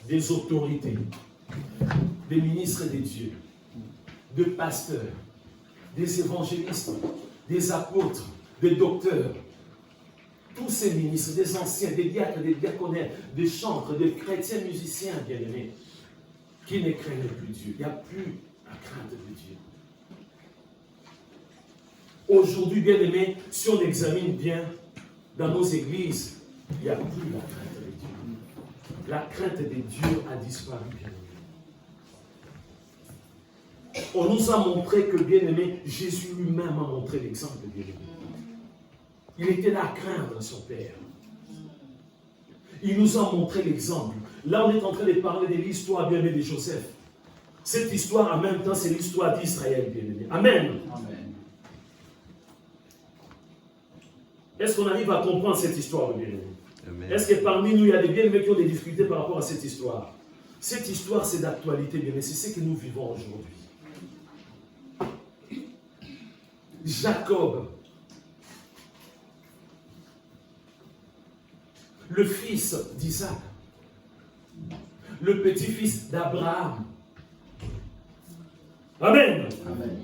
des autorités, des ministres des dieux, de pasteurs, des évangélistes, des apôtres, des docteurs, tous ces ministres, des anciens, des diacres, des diaconnettes, des chantres, des chrétiens musiciens bien-aimés, qui ne craignent plus Dieu. Il n'y a plus la crainte de Dieu. Aujourd'hui, bien-aimés, si on examine bien dans nos églises, il n'y a plus la crainte de Dieu. La crainte de Dieu a disparu, bien-aimés. On nous a montré que, bien-aimés, Jésus lui-même a montré l'exemple, bien-aimés. Il était là à craindre son Père. Il nous a montré l'exemple. Là, on est en train de parler de l'histoire, bien-aimée, de Joseph. Cette histoire, en même temps, c'est l'histoire d'Israël, bien-aimé. Amen. Amen. Est-ce qu'on arrive à comprendre cette histoire, bien-aimé? Est-ce que parmi nous, il y a des bien-aimés qui ont des difficultés par rapport à cette histoire? Cette histoire, c'est d'actualité, bien-aimé. C'est ce que nous vivons aujourd'hui. Jacob, le fils d'Isaac, le petit-fils d'Abraham. Amen. Amen.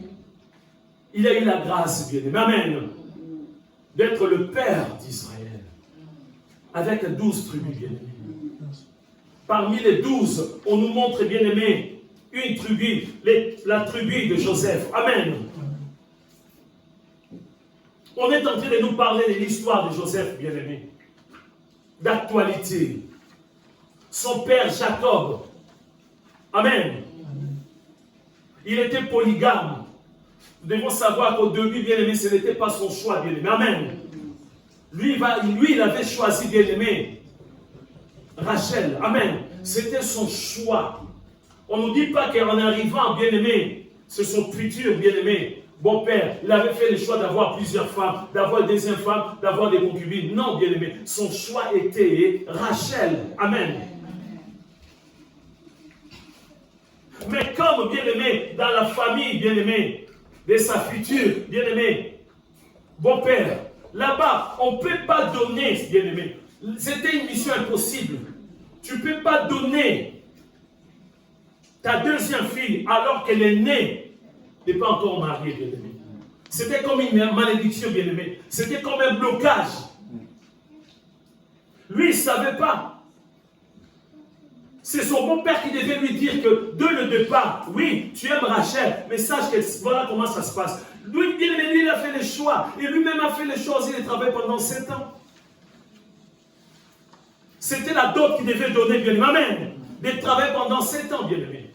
Il a eu la grâce, bien-aimé. Amen. D'être le père d'Israël. Avec 12 tribus, bien-aimés. Parmi les 12, on nous montre, bien-aimé, une tribu, la tribu de Joseph. Amen. On est en train de nous parler de l'histoire de Joseph, bien-aimé. D'actualité. Son père Jacob. Amen. Il était polygame. Nous devons savoir qu'au début, bien-aimé, ce n'était pas son choix, bien-aimé. Amen. Lui, il avait choisi, bien-aimé, Rachel. Amen. C'était son choix. On ne nous dit pas qu'en arrivant, bien-aimé, c'est son futur, bien-aimé, bon père, il avait fait le choix d'avoir plusieurs femmes, d'avoir une deuxième femme, d'avoir des concubines. Non, bien-aimé, son choix était Rachel. Amen. Mais comme, bien-aimé, dans la famille, bien-aimé, de sa future, bien-aimé, bon père, là-bas, on ne peut pas donner, bien-aimé. C'était une mission impossible. Tu ne peux pas donner ta deuxième fille alors qu'elle est née, n'est pas encore mariée, bien-aimé. C'était comme une malédiction, bien-aimé. C'était comme un blocage. Lui, il ne savait pas. C'est son bon-père qui devait lui dire que dès le départ, oui, tu aimes Rachel, mais sache que voilà comment ça se passe. Lui, il a fait les choix. Et lui-même a fait les choses. Il a travaillé pendant 7 ans. C'était la dot qui devait donner, bien-aimé. Amen. De travailler pendant 7 ans, bien-aimé.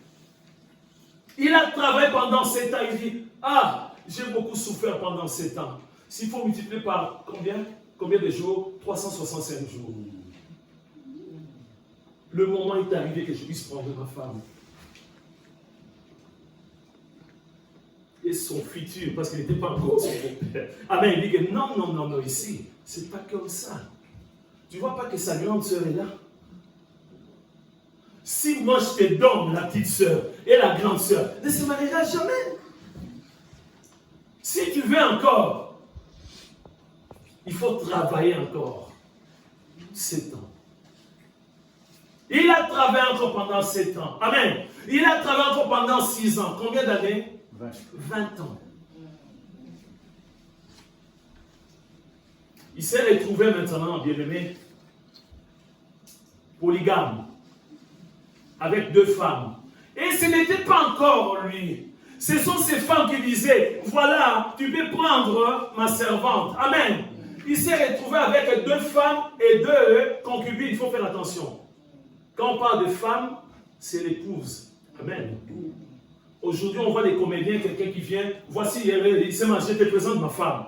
Il a travaillé pendant 7 ans. Il dit, ah, j'ai beaucoup souffert pendant 7 ans. S'il faut multiplier par combien de jours? 365 jours. Le moment est arrivé que je puisse prendre ma femme. Et son futur, parce qu'il n'était pas encore son père. Amen, il dit que non, ici, c'est pas comme ça. Tu vois pas que sa grande sœur est là? Si moi je te donne la petite sœur et la grande sœur, ne se mariera jamais. Si tu veux encore, il faut travailler encore 7 ans. Il a travaillé encore pendant 7 ans. Amen. Il a travaillé encore pendant 6 ans. Combien d'années? 20 ans. Il s'est retrouvé maintenant, bien-aimé, polygame, avec 2 femmes. Et ce n'était pas encore lui. Ce sont ces femmes qui disaient, voilà, tu peux prendre ma servante. Amen. Il s'est retrouvé avec 2 femmes et 2 concubines. Il faut faire attention. Quand on parle de femme, c'est l'épouse. Amen. Aujourd'hui, on voit les comédiens, quelqu'un qui vient, voici, il s'est marché, je te présente ma femme.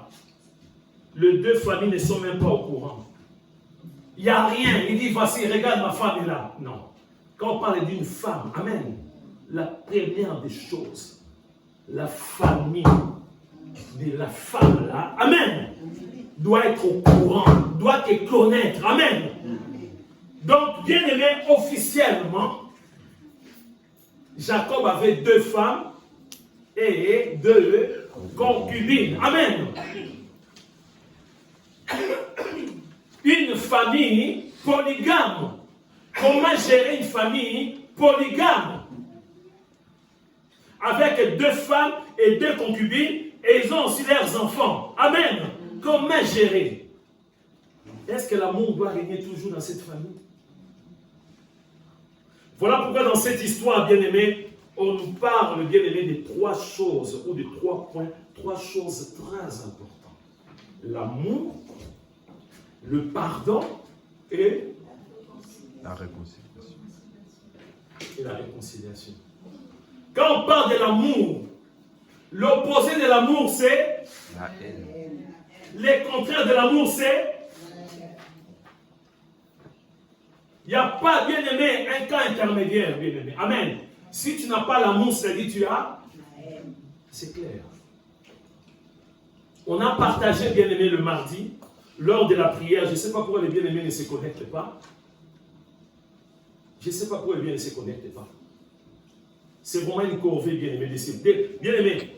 Les 2 familles ne sont même pas au courant. Il n'y a rien. Il dit, voici, regarde, ma femme est là. Non. Quand on parle d'une femme, amen, la première des choses, la famille de la femme là, amen, doit être au courant, doit te connaître, amen. Donc, bien aimé, officiellement, Jacob avait 2 femmes et 2 concubines. Amen. Une famille polygame. Comment gérer une famille polygame avec 2 femmes et 2 concubines et ils ont aussi leurs enfants. Amen. Comment gérer? Est-ce que l'amour doit régner toujours dans cette famille? Voilà pourquoi dans cette histoire, bien-aimés, on nous parle, bien-aimés, de 3 choses ou de 3 points, 3 choses très importantes. L'amour, le pardon et la réconciliation. Et la réconciliation. Quand on parle de l'amour, l'opposé de l'amour, c'est la haine. Le contraire de l'amour, c'est il n'y a pas, bien aimé, un cas intermédiaire, bien aimé. Amen. Si tu n'as pas l'amour, c'est-à-dire tu as la haine. C'est clair. On a partagé, bien aimé, le mardi, lors de la prière. Je ne sais pas pourquoi les bien-aimés ne se connectent pas. Je ne sais pas pourquoi les bien-aimés ne se connectent pas. C'est vraiment une corvée, bien-aimé. Bien-aimé,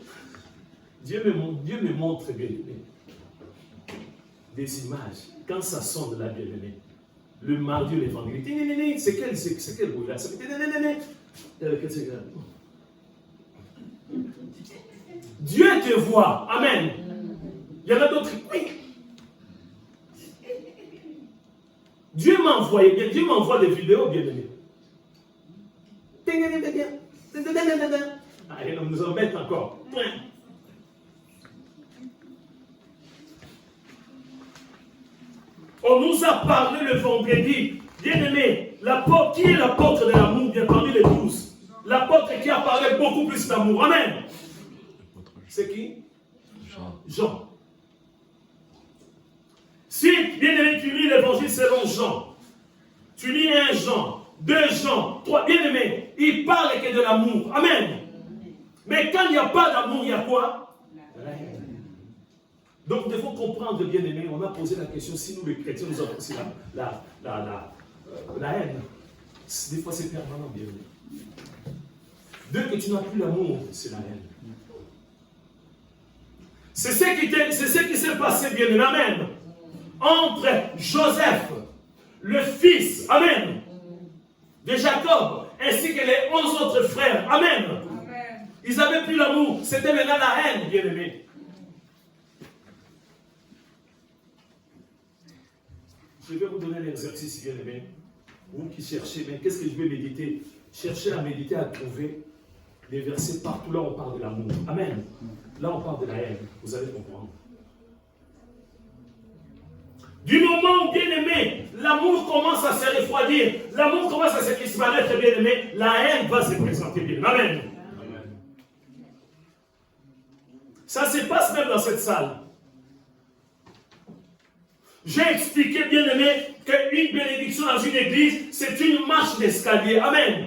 Dieu me montre, bien-aimé, des images. Quand ça sonne là, bien-aimé, le mardi, l'évangile, c'est quel bruit là? Dieu te voit. Amen. Il y en a d'autres. Oui. Dieu m'a envoyé, bien. Dieu m'envoie des vidéos, bien-aimé. Allez, on nous en met encore. On nous a parlé le vendredi. Bien-aimé, l'apôtre, qui est l'apôtre de l'amour, bien parmi les 12? L'apôtre qui a parlé beaucoup plus d'amour. Amen. C'est qui? Jean. Si, bien-aimé, tu lis l'évangile selon Jean, tu lis 1 Jean, 2 Jean, 3, bien-aimé, il parle que de l'amour. Amen. Mais quand il n'y a pas d'amour, il y a quoi? La haine. Donc, nous devons comprendre, bien-aimé, on a posé la question, si nous, les chrétiens, nous avons aussi la haine. Des fois, c'est permanent, bien-aimé. Dès que tu n'as plus l'amour, c'est la haine. C'est ce qui s'est passé, bien-aimé. Amen. Entre Joseph, le fils, amen, de Jacob, ainsi que les 11 autres frères, amen. Amen. Ils n'avaient plus l'amour, c'était maintenant la haine, bien-aimé. Je vais vous donner l'exercice, bien-aimé. Vous qui cherchez, mais qu'est-ce que je vais méditer? Cherchez à méditer, à trouver des versets partout. Là, on parle de l'amour. Amen. Là, on parle de la haine. Vous allez comprendre. Du moment où, bien-aimé, l'amour commence à se refroidir, l'amour commence à se disparaître, bien-aimé, la haine va se présenter, bien-aimé. Amen. Amen. Ça se passe même dans cette salle. J'ai expliqué, bien-aimé, qu'une bénédiction dans une église, c'est une marche d'escalier. Amen.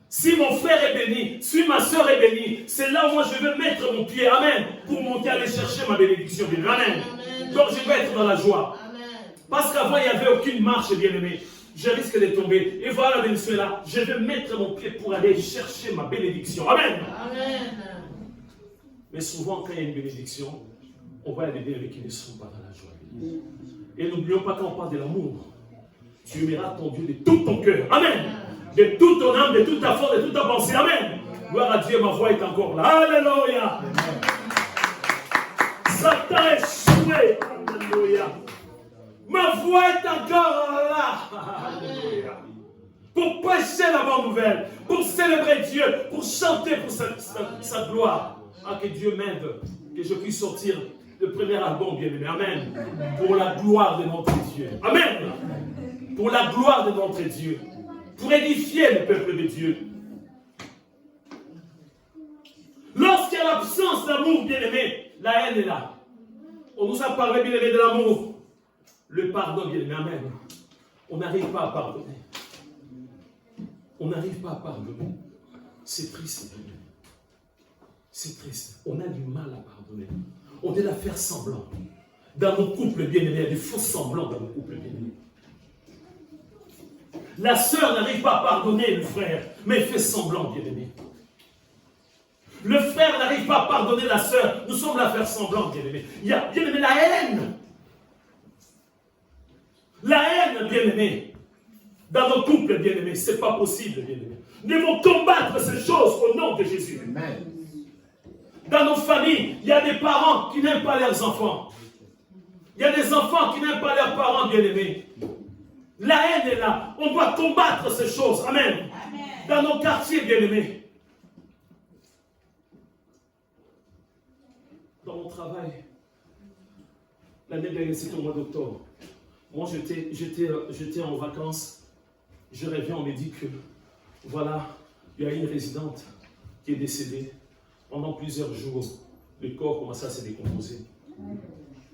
Si mon frère est béni, si ma soeur est bénie, c'est là où moi je veux mettre mon pied. Amen. Pour monter, aller chercher ma bénédiction. Bien-aimé. Amen. Amen. Donc je vais être dans la joie. Parce qu'avant, il n'y avait aucune marche, bien-aimé. Je risque de tomber. Et voilà la bénédiction là. Je vais mettre mon pied pour aller chercher ma bénédiction. Amen. Amen. Mais souvent, quand il y a une bénédiction, on va y aller avec qui ne sont pas dans la joie. Et n'oublions pas, quand on parle de l'amour, tu aimeras ton Dieu de tout ton cœur. Amen. De toute ton âme, de toute ta force, de toute ta pensée. Amen. Gloire à Dieu, ma voix est encore là. Alléluia. Satan est échoué. Alléluia. Ma voix est encore là. Alléluia. Pour prêcher la bonne nouvelle, pour célébrer Dieu, pour chanter pour sa gloire. Ah, que Dieu m'aide, que je puisse sortir le premier album, bien-aimé. Amen. Pour la gloire de notre Dieu. Amen. Pour la gloire de notre Dieu. Pour édifier le peuple de Dieu. Lorsqu'il y a l'absence d'amour, bien-aimé, la haine est là. On nous a parlé, bien-aimé, de l'amour. Le pardon, bien-aimé, amen. On n'arrive pas à pardonner. On n'arrive pas à pardonner. C'est triste, bien-aimé. C'est triste. On a du mal à pardonner. On est là à faire semblant. Dans nos couples, bien-aimés, il y a des faux semblants dans nos couples, bien-aimés. La sœur n'arrive pas à pardonner le frère, mais elle fait semblant, bien-aimé. Le frère n'arrive pas à pardonner la sœur. Nous sommes là à faire semblant, bien-aimé. Il y a, bien-aimé, la haine. La haine, bien-aimé. Dans nos couples, bien-aimés, ce n'est pas possible, bien-aimés. Nous devons combattre ces choses au nom de Jésus. Amen. Dans nos familles, il y a des parents qui n'aiment pas leurs enfants. Il y a des enfants qui n'aiment pas leurs parents, bien-aimés. La haine est là. On doit combattre ces choses. Amen. Amen. Dans nos quartiers, bien-aimés. Dans mon travail, l'année dernière, c'était au mois d'octobre. Moi, j'étais en vacances. Je reviens, on me dit que, voilà, il y a une résidente qui est décédée. Pendant plusieurs jours, le corps commençait à se décomposer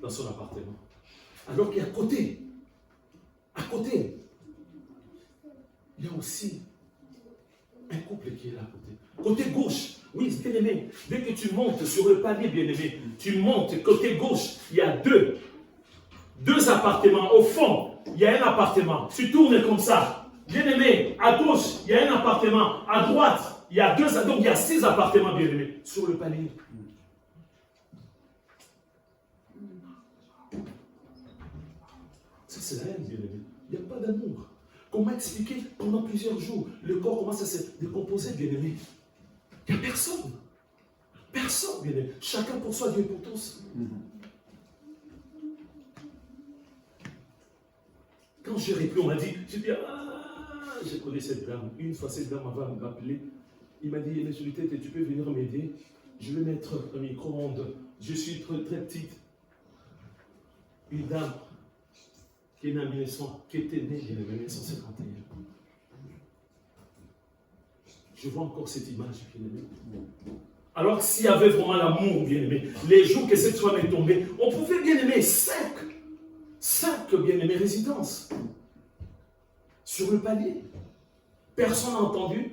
dans son appartement. Alors qu'à côté, il y a aussi un couple qui est là à côté. Côté gauche, oui, bien aimé, dès que tu montes sur le palier, bien aimé, tu montes côté gauche, il y a deux appartements. Au fond, il y a un appartement. Tu tournes comme ça. Bien aimé, à gauche, il y a un appartement. À droite, il y a donc il y a 6 appartements, bien aimés, sur le palier. Ça, c'est la haine, bien aimé. Il n'y a pas d'amour. Comment expliquer pendant plusieurs jours, le corps commence à se décomposer, bien aimé. Il n'y a personne. Personne, bien aimé. Chacun pour soi, Dieu pour tous. Quand j'ai répondu, on m'a dit, je connais cette dame. Une fois, cette dame m'a appelé. Il m'a dit, tu peux venir m'aider. Je vais mettre un micro-ondes. Je suis très, très petite. Une dame qui est née en 1900, qui était née en 1951. Je vois encore cette image, bien aimé. Alors s'il y avait vraiment l'amour, bien aimé, les jours que cette femme est tombée, on pouvait, bien aimer, 5 bien aimés résidences sur le palier. Personne n'a entendu,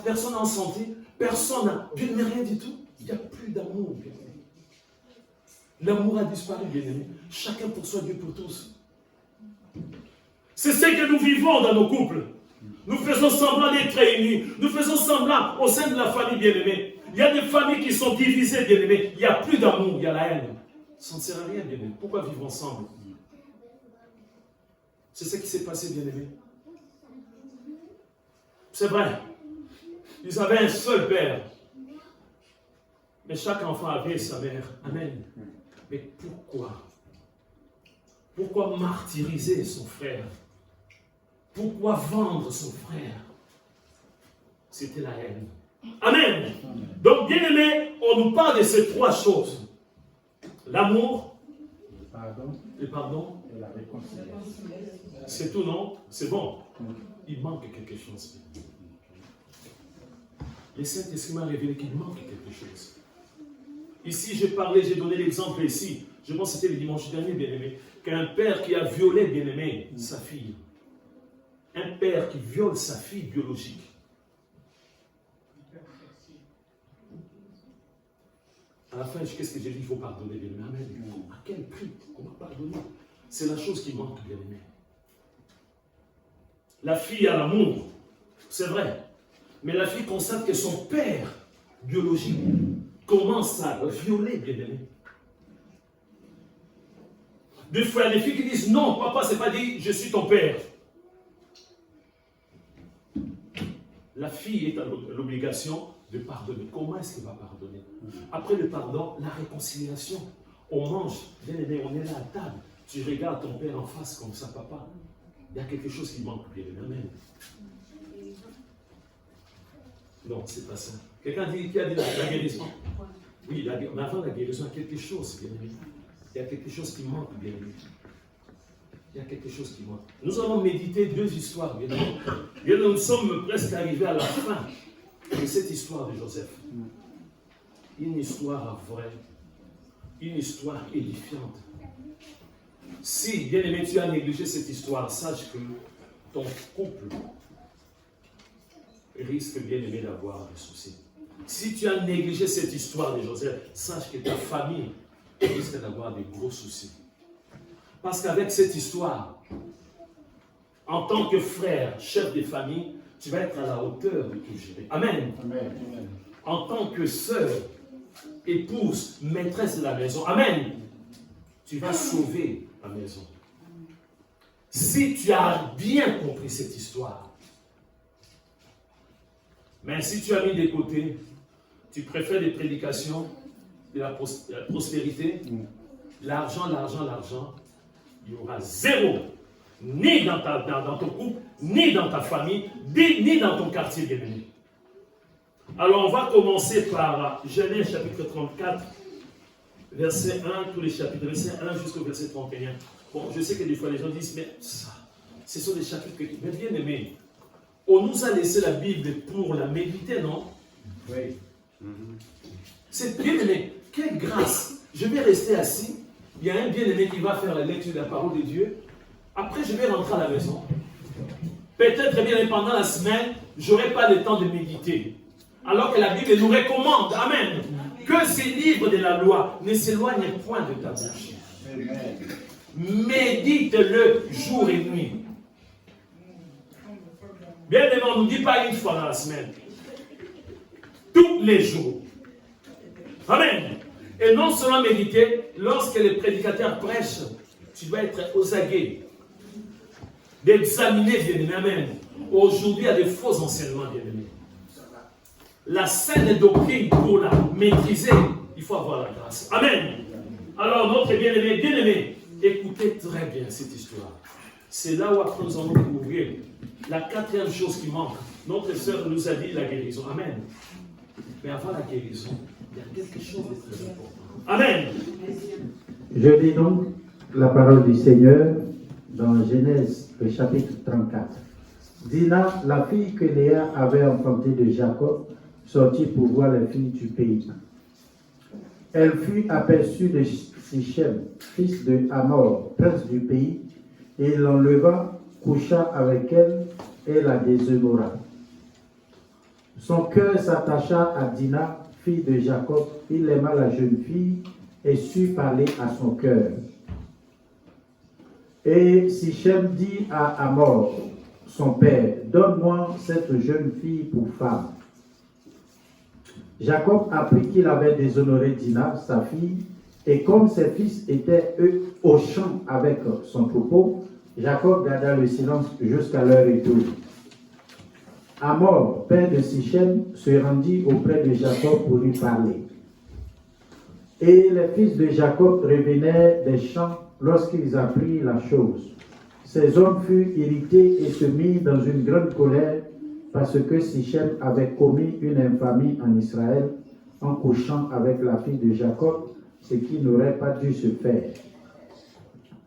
personne n'a senti, personne n'a bien aimé, rien du tout. Il n'y a plus d'amour, bien aimé. L'amour a disparu, bien aimé. Chacun pour soi, Dieu pour tous. C'est ce que nous vivons dans nos couples. Nous faisons semblant d'être réunis. Nous faisons semblant au sein de la famille, bien aimée. Il y a des familles qui sont divisées, bien aimées. Il n'y a plus d'amour, il y a la haine. Ça ne sert à rien, bien aimé. Pourquoi vivre ensemble? C'est ce qui s'est passé, bien aimé. C'est vrai. Ils avaient un seul père. Mais chaque enfant avait sa mère. Amen. Mais pourquoi? Pourquoi martyriser son frère? Pourquoi vendre son frère? C'était la haine. Amen. Donc, bien aimé, on nous parle de ces 3 choses. L'amour, le pardon et la réconciliation. C'est tout, non? C'est bon. Il manque quelque chose. Le Saint-Esprit m'a révélé qu'il manque quelque chose. Ici, j'ai donné l'exemple ici. Je pense que c'était le dimanche dernier, bien-aimé, qu'un père qui a violé, bien-aimé, sa fille. Un père qui viole sa fille biologique. À la fin, qu'est-ce que j'ai dit? Il faut pardonner, bien-aimé. Amen. À quel prix? Comment pardonner? C'est la chose qui manque, bien-aimé. La fille a l'amour, c'est vrai. Mais la fille constate que son père biologique commence à violer, bien-aimé. Des fois, il y a des filles qui disent, non, papa, c'est pas dit, je suis ton père. La fille est à l'obligation de pardonner. Comment est-ce qu'elle va pardonner? Après le pardon, la réconciliation. On mange, bien aimé, on est là à table. Tu regardes ton père en face comme ça, papa. Il y a quelque chose qui manque, bien aimé. Amen. Non, c'est pas ça. Quelqu'un dit qui a dit la guérison? Oui, mais avant la guérison, il y a quelque chose, bien aimé. Il y a quelque chose qui manque, bien aimé. Il y a quelque chose qui manque. Nous allons méditer 2 histoires, bien aimé. Bien, nous sommes presque arrivés à la fin de cette histoire de Joseph. Une histoire vraie, une histoire édifiante. Si, bien aimé, tu as négligé cette histoire, sache que ton couple risque, bien aimé, d'avoir des soucis. Si tu as négligé cette histoire de Joseph, sache que ta famille risque d'avoir des gros soucis. Parce qu'avec cette histoire, en tant que frère, chef de famille, tu vas être à la hauteur de tout gérer. Amen. Amen. En tant que sœur, épouse, maîtresse de la maison. Amen. Tu vas sauver la maison. si tu as bien compris cette histoire. Mais si tu as mis de côté, tu préfères les prédications de la prospérité, l'argent, il y aura zéro, ni dans ton couple, ni dans ta famille, ni dans ton quartier bien-aimé. Alors on va commencer par Genèse chapitre 34, verset 1, tous les chapitres, verset 1 jusqu'au verset 31. Bon, je sais que des fois les gens disent, mais ça, ce sont des chapitres que... Mais bien aimé, on nous a laissé la Bible pour la méditer, non? Oui. C'est bien aimé. Quelle grâce! Je vais rester assis. Il y a un bien-aimé qui va faire la lecture de la parole de Dieu. Après, je vais rentrer à la maison. Peut-être bien pendant la semaine, je n'aurai pas le temps de méditer. Alors que la Bible nous recommande, amen, que ces livres de la loi ne s'éloignent point de ta bouche. Médite-le jour et nuit. Bien aimé, on ne nous dit pas une fois dans la semaine. Tous les jours. Amen. Et non seulement méditer, lorsque les prédicateurs prêchent, tu dois être aux aguets. D'examiner, bien-aimé. Amen. Aujourd'hui, il y a des faux enseignements, bien-aimé. La saine doctrine, pour la maîtriser, il faut avoir la grâce. Amen. Alors, notre bien-aimé, écoutez très bien cette histoire. C'est là où après nous allons découvrir la quatrième chose qui manque. Notre sœur nous a dit la guérison. Amen. Mais avant la guérison, il y a quelque chose de très important. Amen. Je lis donc la parole du Seigneur dans Genèse, le chapitre 34. Dina, la fille que Léa avait enfantée de Jacob, sortit pour voir les filles du pays. Elle fut aperçue de Sichem, fils de Hamor, prince du pays, et il l'enleva, coucha avec elle et la déshonora. Son cœur s'attacha à Dina, fille de Jacob. Il aima la jeune fille et sut parler à son cœur. Et Sichem dit à Hamor, son père, donne-moi cette jeune fille pour femme. Jacob apprit qu'il avait déshonoré Dina, sa fille, et comme ses fils étaient eux au champ avec son troupeau, Jacob garda le silence jusqu'à leur retour. Hamor, père de Sichem, se rendit auprès de Jacob pour lui parler. Et les fils de Jacob revenaient des champs lorsqu'ils apprirent la chose. Ces hommes furent irrités et se mirent dans une grande colère parce que Sichem avait commis une infamie en Israël en couchant avec la fille de Jacob, ce qui n'aurait pas dû se faire.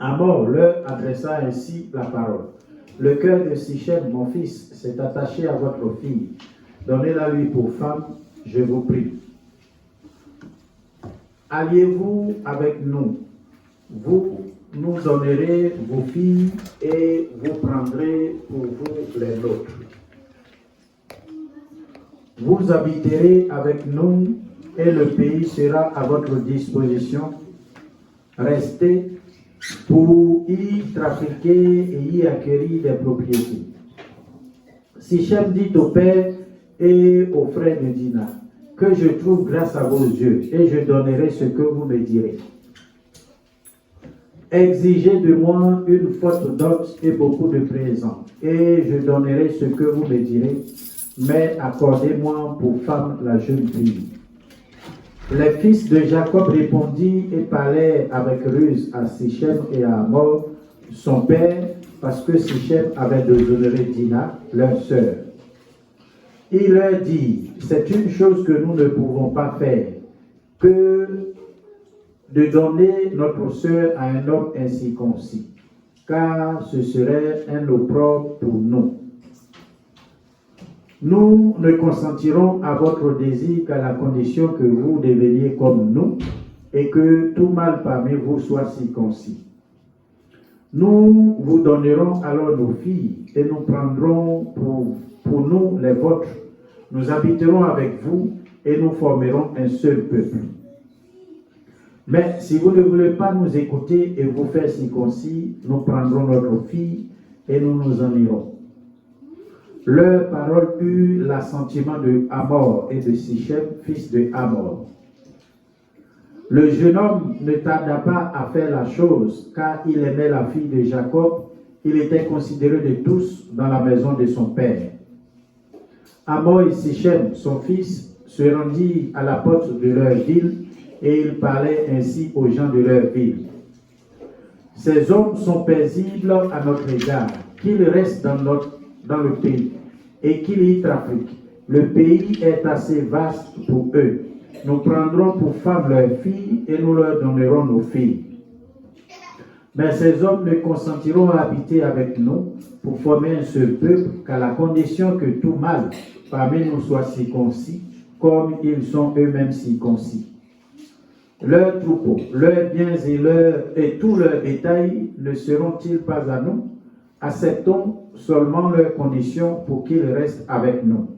Hamor leur adressa ainsi la parole. Le cœur de Sichem, mon fils, s'est attaché à votre fille. Donnez-la lui pour femme, je vous prie. Alliez-vous avec nous. Vous nous donnerez vos filles et vous prendrez pour vous les nôtres. Vous habiterez avec nous et le pays sera à votre disposition. Restez pour y trafiquer et y acquérir des propriétés. Sichem dit au père et aux frères de Dina, que je trouve grâce à vos yeux, et je donnerai ce que vous me direz. Exigez de moi une faute d'os et beaucoup de présents, et je donnerai ce que vous me direz, mais accordez-moi pour femme la jeune fille. Les fils de Jacob répondirent et parlaient avec ruse à Sichem et à Hamor, son père, parce que Sichem avait déshonoré Dina, leur sœur. Il leur dit, c'est une chose que nous ne pouvons pas faire, que de donner notre sœur à un homme incirconcis, car ce serait un opprobre pour nous. Nous ne consentirons à votre désir qu'à la condition que vous deveniez comme nous et que tout mâle parmi vous soit circoncis. Nous vous donnerons alors nos filles et nous prendrons pour nous les vôtres. Nous habiterons avec vous et nous formerons un seul peuple. Mais si vous ne voulez pas nous écouter et vous faire circoncis, nous prendrons notre fille et nous nous en irons. Leur parole eut l'assentiment de Hamor et de Sichem, fils de Hamor. Le jeune homme ne tarda pas à faire la chose, car il aimait la fille de Jacob. il était considéré de tous dans la maison de son père. Hamor et Sichem, son fils, se rendit à la porte de leur ville et il parlait ainsi aux gens de leur ville. Ces hommes sont paisibles à notre égard, qu'ils restent dans le pays et qu'ils y trafiquent. Le pays est assez vaste pour eux. Nous prendrons pour femmes leurs filles et nous leur donnerons nos filles. Mais ces hommes ne consentiront à habiter avec nous pour former un seul peuple qu'à la condition que tout mâle parmi nous soit circoncis, comme ils sont eux-mêmes circoncis. Leurs troupeaux, leurs biens et tout leur bétail ne seront-ils pas à nous? Acceptons seulement leurs conditions pour qu'ils restent avec nous.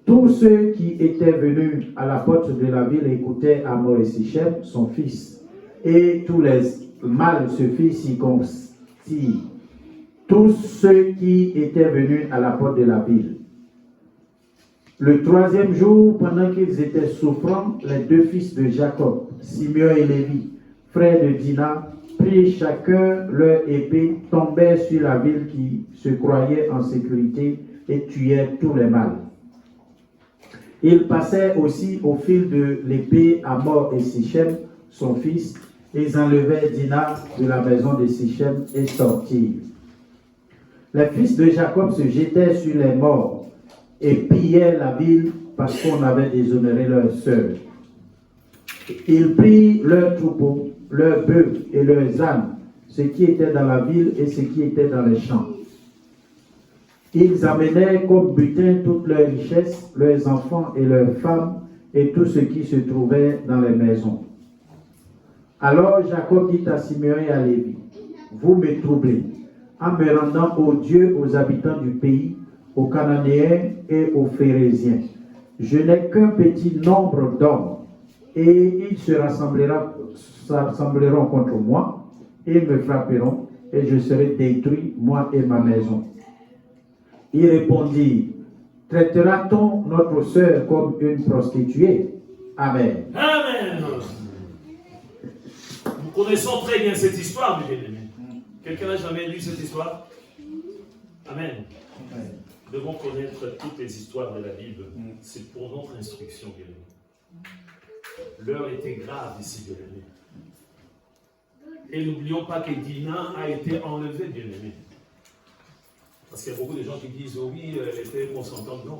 Tous ceux qui étaient venus à la porte de la ville écoutaient Hamor et Sichem, son fils, et tous les mâles se firent circoncire. Tous ceux qui étaient venus à la porte de la ville. Le troisième jour, pendant qu'ils étaient souffrants, les deux fils de Jacob, Simeon et Lévi, frères de Dina, prirent chacun leur épée, tombèrent sur la ville qui se croyait en sécurité et tuèrent tous les mâles. Ils passèrent aussi au fil de l'épée Hamor et Sichem, son fils, et ils enlevèrent Dina de la maison de Sichem et sortirent. Les fils de Jacob se jetèrent sur les morts et pillèrent la ville parce qu'on avait déshonoré leur sœur. Ils prirent leurs troupeaux, leurs bœufs et leurs ânes, ce qui était dans la ville et ce qui était dans les champs. Ils amenèrent comme butin toutes leurs richesses, leurs enfants et leurs femmes, et tout ce qui se trouvait dans les maisons. Alors Jacob dit à Simeon et à Lévi, « Vous me troublez, en me rendant aux dieux, aux habitants du pays, aux Cananéens et aux Phérésiens. Je n'ai qu'un petit nombre d'hommes, et ils se rassembleront contre moi, et me frapperont, et je serai détruit, moi et ma maison. » Il répondit, « Traitera-t-on notre sœur comme une prostituée? » Amen. Amen. Nous connaissons très bien cette histoire, mes bien-aimés. Quelqu'un n'a jamais lu cette histoire? Amen. Nous devons connaître toutes les histoires de la Bible. C'est pour notre instruction, bien-aimés. L'heure était grave ici, bien-aimés. Et n'oublions pas que Dina a été enlevée, bien-aimés. Parce qu'il y a beaucoup de gens qui disent, oh oui, elle était consentante. Non,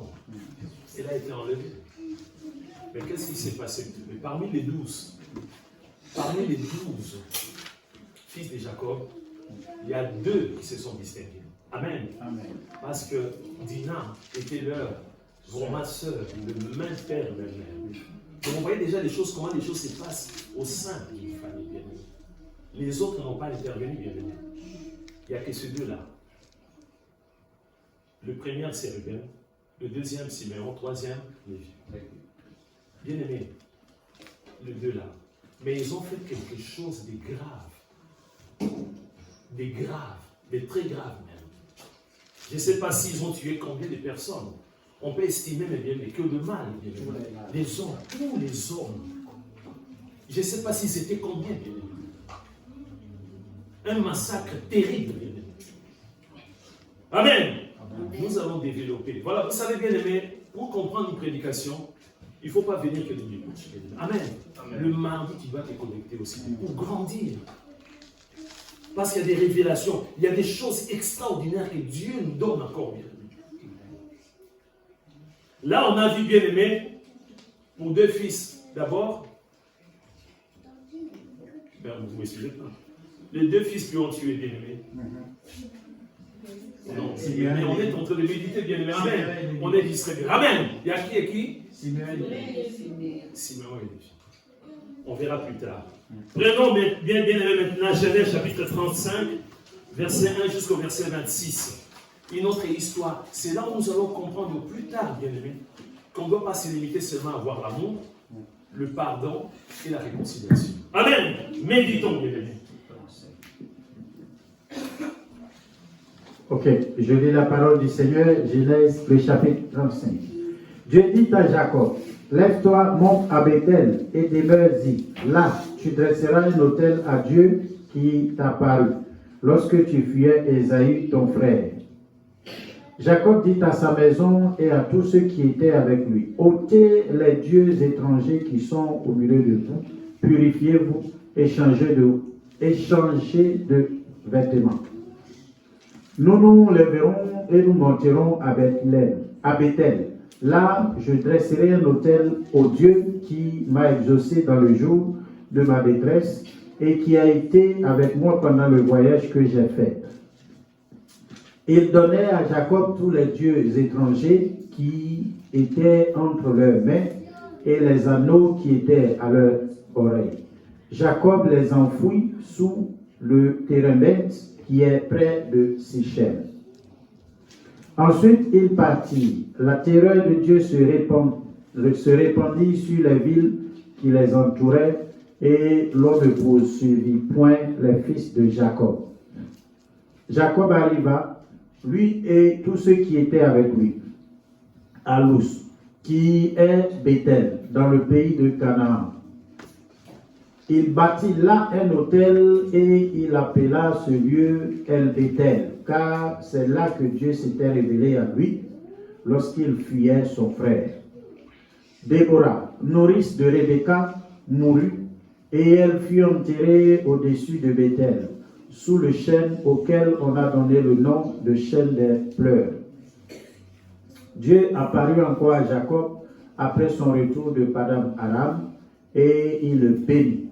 elle a été enlevée. Mais qu'est-ce qui s'est passé? Parmi les 12 fils de Jacob, il y a 2 qui se sont distingués. Amen. Amen. Parce que Dina était leur vraiment sœur, de même père, de même mère. Donc on voyait déjà comment les choses se passent au sein d'une famille, bien aimée. Les autres n'ont pas intervenu, bien aimé. Il n'y a que ces 2-là. Le premier, c'est Ruben. Le deuxième, Siméon. Troisième, Lévi. Bien aimé, les 2 là. Mais ils ont fait quelque chose de grave. De très grave même. Je ne sais pas s'ils ont tué combien de personnes. On peut estimer, mais bien, que de mal. Les hommes, tous les hommes. Je ne sais pas si c'était combien, bien aimé. Un massacre terrible, bien aimé. Amen. Nous allons développer. Voilà, vous savez, bien aimé, pour comprendre une prédication, il ne faut pas venir que le dimanche. Amen. Amen. Le mardi, tu dois te connecter aussi pour grandir. Parce qu'il y a des révélations, il y a des choses extraordinaires que Dieu nous donne encore, bien aimé. Là, on a vu, bien aimé, pour 2 fils. D'abord, ben, vous me suivez pas. Les 2 fils qui ont tué, bien aimé. Non, mais on est en train de méditer, bien aimé. Amen. On est distrait. Amen. Il y a qui et qui? Simeon et Lévi. On verra plus tard. Prenons bien aimé maintenant Genèse chapitre 35, verset 1 jusqu'au verset 26. Une autre histoire. C'est là où nous allons comprendre plus tard, bien aimé, qu'on ne doit pas se limiter seulement à avoir l'amour, le pardon et la réconciliation. Amen. Méditons, bien aimé. Ok, je lis la parole du Seigneur, Genèse, le chapitre 35. Dieu dit à Jacob, lève-toi, monte à Bethel et demeure-y. Là, tu dresseras un autel à Dieu qui t'a paru. lorsque tu fuyais Ésaü ton frère. Jacob dit à sa maison et à tous ceux qui étaient avec lui, ôtez les dieux étrangers qui sont au milieu de vous, purifiez-vous et changez de vêtements. Nous nous lèverons et nous monterons à Bethel. Là, je dresserai un autel au Dieu qui m'a exaucé dans le jour de ma détresse et qui a été avec moi pendant le voyage que j'ai fait. Il donnait à Jacob tous les dieux étrangers qui étaient entre leurs mains et les anneaux qui étaient à leurs oreilles. Jacob les enfouit sous le térébinthe qui est près de Sichem. Ensuite, il partit. La terreur de Dieu se répandit sur les villes qui les entouraient et l'on ne poursuivit point les fils de Jacob. Jacob arriva, lui et tous ceux qui étaient avec lui, à Luz, qui est Bethel, dans le pays de Canaan. Il bâtit là un autel et il appela ce lieu El Bethel, car c'est là que Dieu s'était révélé à lui lorsqu'il fuyait son frère. Déborah, nourrice de Rebecca, mourut et elle fut enterrée au-dessus de Bethel, sous le chêne auquel on a donné le nom de chêne des pleurs. Dieu apparut encore à Jacob après son retour de Padan Aram et il le bénit.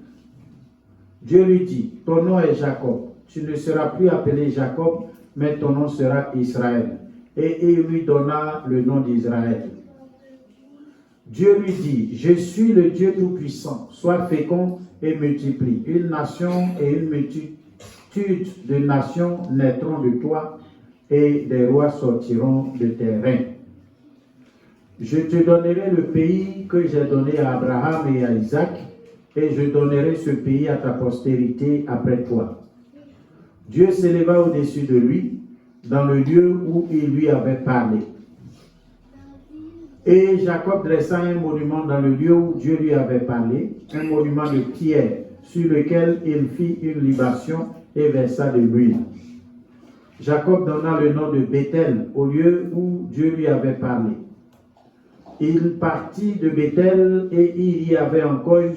Dieu lui dit, ton nom est Jacob, tu ne seras plus appelé Jacob, mais ton nom sera Israël. Et il lui donna le nom d'Israël. Dieu lui dit, je suis le Dieu Tout-Puissant, sois fécond et multiplie. Une nation et une multitude de nations naîtront de toi et des rois sortiront de tes reins. Je te donnerai le pays que j'ai donné à Abraham et à Isaac, et je donnerai ce pays à ta postérité après toi. Dieu s'éleva au-dessus de lui, dans le lieu où il lui avait parlé. Et Jacob dressa un monument dans le lieu où Dieu lui avait parlé, un monument de pierre, sur lequel il fit une libation et versa de l'huile. Jacob donna le nom de Bethel au lieu où Dieu lui avait parlé. Il partit de Bethel et il y avait encore une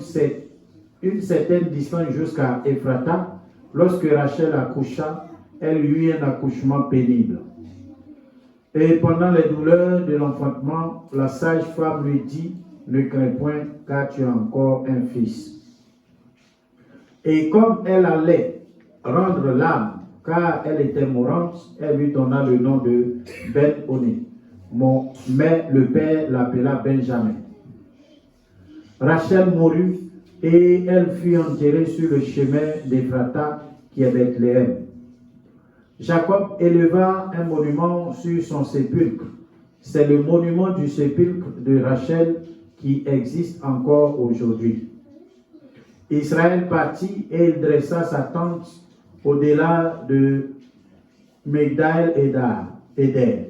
certaine distance jusqu'à Ephrata. Lorsque Rachel accoucha, elle eut un accouchement pénible. Et pendant les douleurs de l'enfantement, la sage-femme lui dit, ne crains point, car tu as encore un fils. Et comme elle allait rendre l'âme, car elle était mourante, elle lui donna le nom de Ben-Oni. Mais le père l'appela Benjamin. Rachel mourut et elle fut enterrée sur le chemin d'Ephrata qui est Bethléem. Jacob éleva un monument sur son sépulcre. C'est le monument du sépulcre de Rachel qui existe encore aujourd'hui. Israël partit et il dressa sa tente au-delà de Migdal-Eder.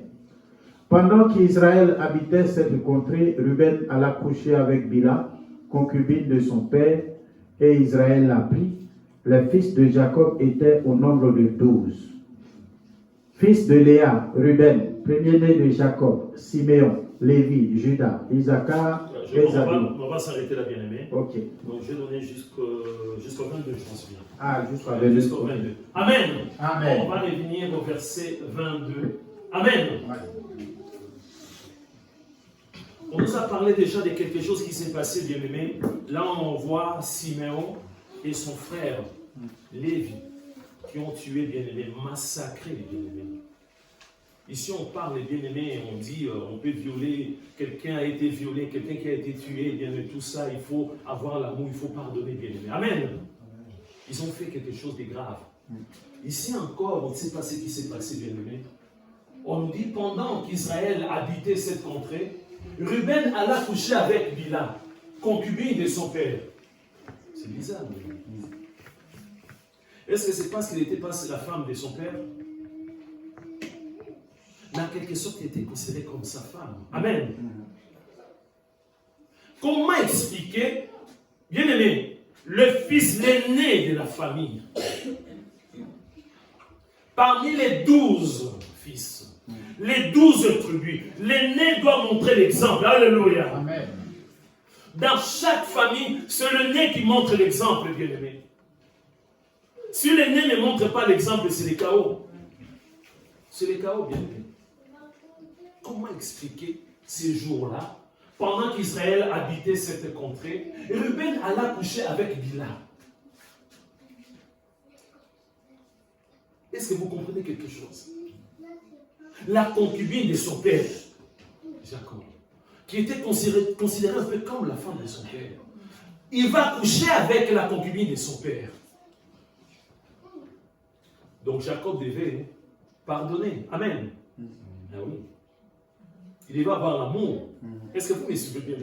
Pendant qu'Israël habitait cette contrée, Ruben alla coucher avec Bila, concubine de son père, et Israël l'a pris. Les fils de Jacob étaient au nombre de 12. Fils de Léa, Ruben, premier-né de Jacob, Siméon, Lévi, Judas, Issachar et Zabulon. On va s'arrêter là, bien-aimé. Ok. Donc je vais donner jusqu'au 22, je pense bien. Ah, jusqu'au 22. Jusqu'au 22. Amen. Amen. On va revenir au verset 22. Amen. Ouais. On nous a parlé déjà de quelque chose qui s'est passé, bien-aimé. Là, on voit Siméon et son frère, Lévi, qui ont tué, bien-aimé, massacré les bien-aimés. Ici, on parle des bien-aimés et on dit, on peut violer, quelqu'un a été violé, quelqu'un qui a été tué, bien-aimé, tout ça, il faut avoir l'amour, il faut pardonner, bien-aimé. Amen. Ils ont fait quelque chose de grave. Ici encore, on ne sait pas ce qui s'est passé, bien-aimé. On nous dit, pendant qu'Israël habitait cette contrée, Ruben alla coucher avec Bila, concubine de son père. C'est bizarre. Est-ce que c'est parce qu'elle n'était pas la femme de son père? Mais en quelque sorte, elle était considérée comme sa femme. Amen. Comment expliquer, bien aimé, le fils l'aîné de la famille, parmi les 12 fils, les 12 tribus, l'aîné doit montrer l'exemple. Alléluia. Amen. Dans chaque famille, c'est l'aîné qui montre l'exemple, bien-aimé. Si l'aîné ne montre pas l'exemple, c'est le chaos. C'est le chaos, bien-aimé. Comment expliquer ces jours-là, pendant qu'Israël habitait cette contrée, Ruben alla coucher avec Bila. Est-ce que vous comprenez quelque chose? La concubine de son père, Jacob, qui était considérée un peu comme la femme de son père, il va coucher avec la concubine de son père. Donc Jacob devait pardonner. Amen. Ah oui. Il devait avoir l'amour. Est-ce que vous me suivez bien?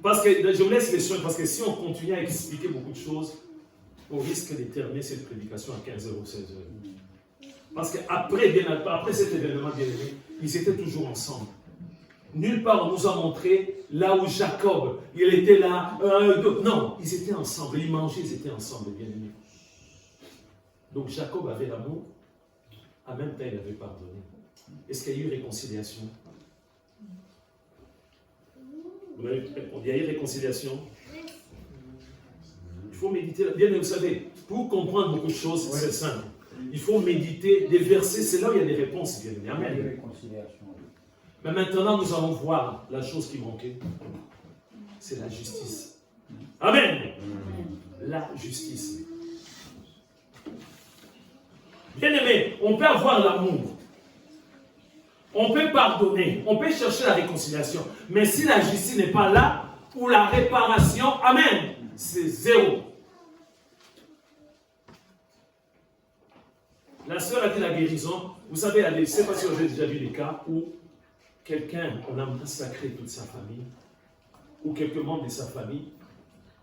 Parce que je vous laisse les choses, parce que si on continue à expliquer beaucoup de choses, on risque de terminer cette prédication à 15h ou 16h. Parce qu'après cet événement bien aimé, ils étaient toujours ensemble. Nulle part on nous a montré là où Jacob, il était là. Non, ils étaient ensemble. Ils mangeaient, ils étaient ensemble, bien aimés. Donc Jacob avait l'amour, en même temps il avait pardonné. Est-ce qu'il y a eu réconciliation? Vous avez répondu, il y a eu réconciliation. Il faut méditer. Bien, vous savez, pour comprendre beaucoup de choses, c'est simple. Il faut méditer des versets, c'est là où il y a des réponses, bien aimé. Amen. Mais maintenant, nous allons voir la chose qui manquait. C'est la justice. Amen. La justice. Bien aimé, on peut avoir l'amour. On peut pardonner. On peut chercher la réconciliation. Mais si la justice n'est pas là, ou la réparation, amen, c'est zéro. La sœur a dit la guérison. Vous savez, je ne sais pas si vous avez déjà vu des cas où quelqu'un, on a massacré toute sa famille, ou quelques membres de sa famille,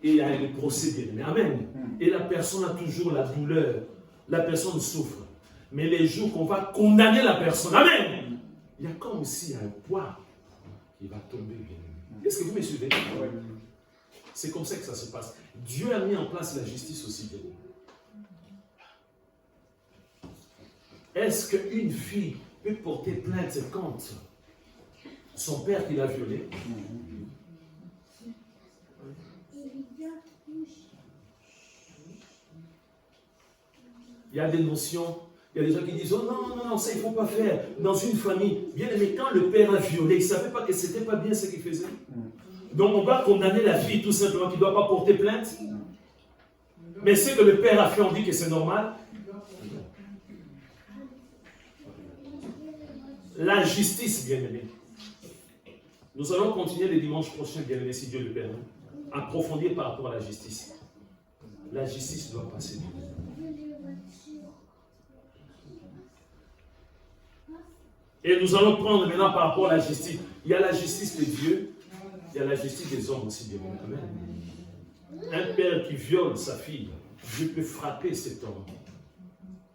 et il y a un procès bien aimé. Amen. Et la personne a toujours la douleur. La personne souffre. Mais les jours qu'on va condamner la personne, amen, il y a comme si un poids qui va tomber. Est-ce que vous me suivez? C'est comme ça que ça se passe. Dieu a mis en place la justice aussi. Est-ce qu'une fille peut porter plainte contre son père qui l'a violée? Il y a des notions, il y a des gens qui disent, oh non, ça il ne faut pas faire. Dans une famille, bien aimé, quand le père a violé, il ne savait pas que ce n'était pas bien ce qu'il faisait. Donc on va condamner la fille tout simplement qui ne doit pas porter plainte. Mais ce que le père a fait, on dit que c'est normal. La justice, bien aimé. Nous allons continuer le dimanche prochain, bien aimé, si Dieu le permet, approfondir par rapport à la justice. La justice doit passer. Et nous allons prendre maintenant par rapport à la justice. Il y a la justice de Dieu, il y a la justice des hommes aussi, bien aimé. Un père qui viole sa fille, Dieu peut frapper cet homme.